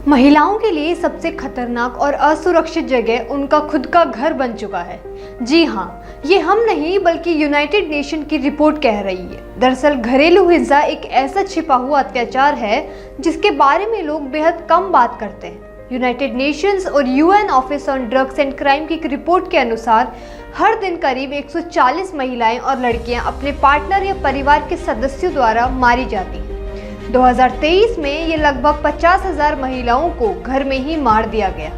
महिलाओं के लिए सबसे खतरनाक और असुरक्षित जगह उनका खुद का घर बन चुका है। जी हाँ, ये हम नहीं बल्कि यूनाइटेड नेशन की रिपोर्ट कह रही है। दरअसल घरेलू हिंसा एक ऐसा छिपा हुआ अत्याचार है जिसके बारे में लोग बेहद कम बात करते हैं। यूनाइटेड नेशंस और UN office on drugs and crime की एक रिपोर्ट के अनुसार हर दिन करीब 140 महिलाएं और लड़कियां अपने पार्टनर या परिवार के सदस्यों द्वारा मारी जाती हैं। 2023 में ये लगभग 50,000 महिलाओं को घर में ही मार दिया गया।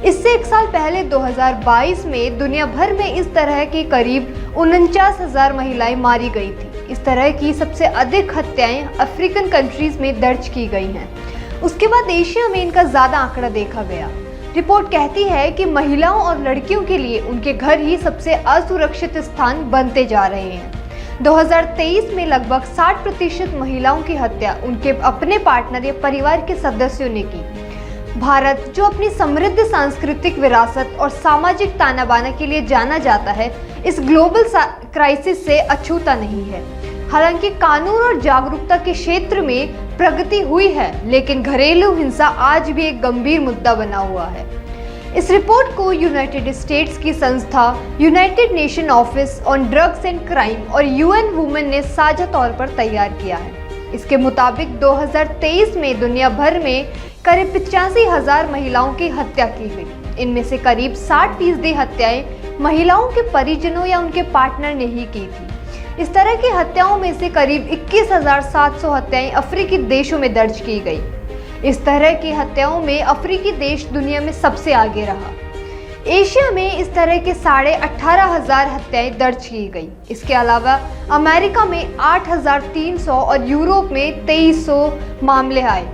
इससे एक साल पहले 2022 में दुनिया भर में इस तरह की करीब 49,000 महिलाएं मारी गई थी। इस तरह की सबसे अधिक हत्याएं अफ्रीकन कंट्रीज में दर्ज की गई हैं। उसके बाद एशिया में इनका ज़्यादा आंकड़ा देखा गया। रिपोर्ट कहती है कि महिलाओं और लड़कियों के लिए उनके घर ही सबसे असुरक्षित स्थान बनते जा रहे हैं। 2023 में लगभग 60% महिलाओं की हत्या उनके अपने पार्टनर या परिवार के सदस्यों ने की। भारत, जो अपनी समृद्ध सांस्कृतिक विरासत और सामाजिक ताना बाना के लिए जाना जाता है, इस ग्लोबल क्राइसिस से अछूता नहीं है। हालांकि कानून और जागरूकता के क्षेत्र में प्रगति हुई है, लेकिन घरेलू हिंसा आज भी एक गंभीर मुद्दा बना हुआ है। इस रिपोर्ट को यूनाइटेड स्टेट्स की संस्था United nation office on drugs and crime और यूएन वुमेन ने साझा तौर पर तैयार किया है। इसके मुताबिक 2023 में दुनिया भर में करीब 85,000 महिलाओं की हत्या की गई। इनमें से करीब 60% हत्याएं महिलाओं के परिजनों या उनके पार्टनर ने ही की थी। इस तरह की हत्याओं में से करीब 21,700 हत्याएं अफ्रीकी देशों में दर्ज की गई। इस तरह की हत्याओं में अफ्रीकी देश दुनिया में सबसे आगे रहा। एशिया में इस तरह के 18,500 हत्याएं दर्ज की गई। इसके अलावा अमेरिका में 8,300 और यूरोप में 2300 मामले आए।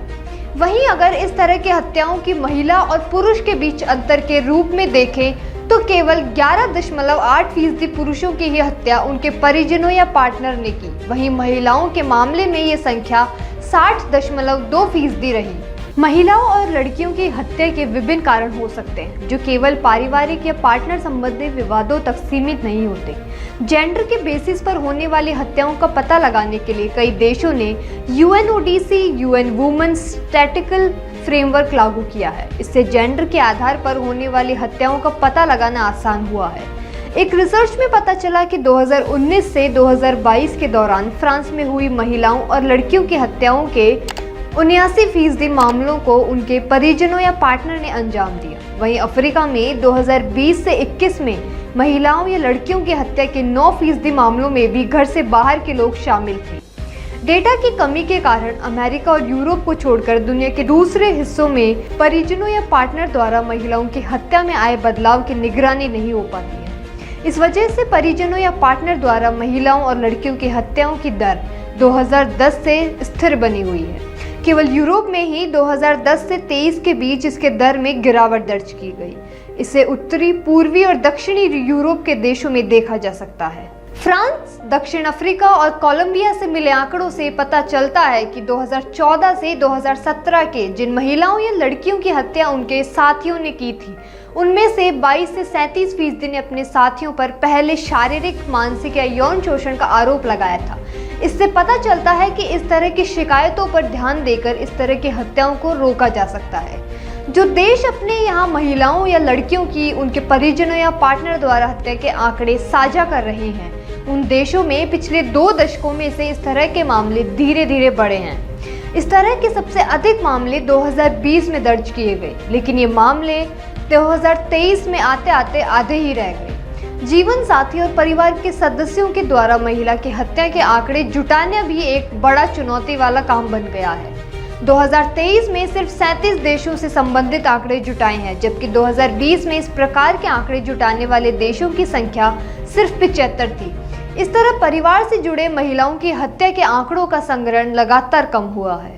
वहीं अगर इस तरह की हत्याओं की महिला और पुरुष के बीच अंतर के रूप में देखें तो केवल 11.8% पुरुषों की ही हत्या उनके परिजनों या पार्टनर ने की। वहीं महिलाओं के मामले में ये संख्या 60.2% रही। महिलाओं और लड़कियों की हत्या के विभिन्न कारण हो सकते हैं, जो केवल पारिवारिक या पार्टनर संबंधी विवादों तक सीमित नहीं होते। जेंडर के बेसिस पर होने वाली हत्याओं का पता लगाने के लिए कई देशों ने UNODC UN women statistical framework लागू किया है। इससे जेंडर के आधार पर होने वाली हत्याओं का पता लगाना आसान हुआ है। एक रिसर्च में पता चला कि 2019 से 2022 के दौरान फ्रांस में हुई महिलाओं और लड़कियों की हत्याओं के 79% मामलों को उनके परिजनों या पार्टनर ने अंजाम दिया। वहीं अफ्रीका में 2020 से 21 में महिलाओं या लड़कियों की हत्या के 9% मामलों में भी घर से बाहर के लोग शामिल थे। डेटा की कमी के कारण अमेरिका और यूरोप को छोड़कर दुनिया के दूसरे हिस्सों में परिजनों या पार्टनर द्वारा महिलाओं की हत्या में आए बदलाव की निगरानी नहीं हो पाती है। इस वजह से परिजनों या पार्टनर द्वारा महिलाओं और लड़कियों की हत्याओं की दर 2010 से स्थिर बनी हुई है। केवल यूरोप में ही 2010 से 23 के बीच इसके दर में गिरावट दर्ज की गई। इसे उत्तरी, पूर्वी और दक्षिणी यूरोप के देशों में देखा जा सकता है। फ्रांस, दक्षिण अफ्रीका और कोलंबिया से मिले आंकड़ों से पता चलता है कि 2014 से 2017 के जिन महिलाओं या लड़कियों की हत्या उनके साथियों ने की थी, उनमें से 22 से 37% ने अपने साथियों पर पहले शारीरिक, मानसिक या यौन शोषण का आरोप लगाया था। इससे पता चलता है कि इस तरह की शिकायतों पर ध्यान देकर इस तरह की हत्याओं को रोका जा सकता है। जो देश अपने यहाँ महिलाओं या लड़कियों की उनके परिजनों या पार्टनर द्वारा हत्या के आंकड़े साझा कर रहे हैं, उन देशों में पिछले 2 दशकों में से इस तरह के मामले धीरे धीरे बढ़े हैं। इस तरह के सबसे अधिक मामले 2020 में दर्ज किए गए, लेकिन ये मामले 2023 में आते आते आधे ही रह गए। जीवन साथी और परिवार के सदस्यों के द्वारा महिला की हत्या के आंकड़े जुटाना भी एक बड़ा चुनौती वाला काम बन गया है। 2023 में सिर्फ 37 देशों से संबंधित आंकड़े जुटाए हैं, जबकि 2020 में इस प्रकार के आंकड़े जुटाने वाले देशों की संख्या सिर्फ 75 थी। इस तरह परिवार से जुड़े महिलाओं की हत्या के आंकड़ों का संग्रहण लगातार कम हुआ है।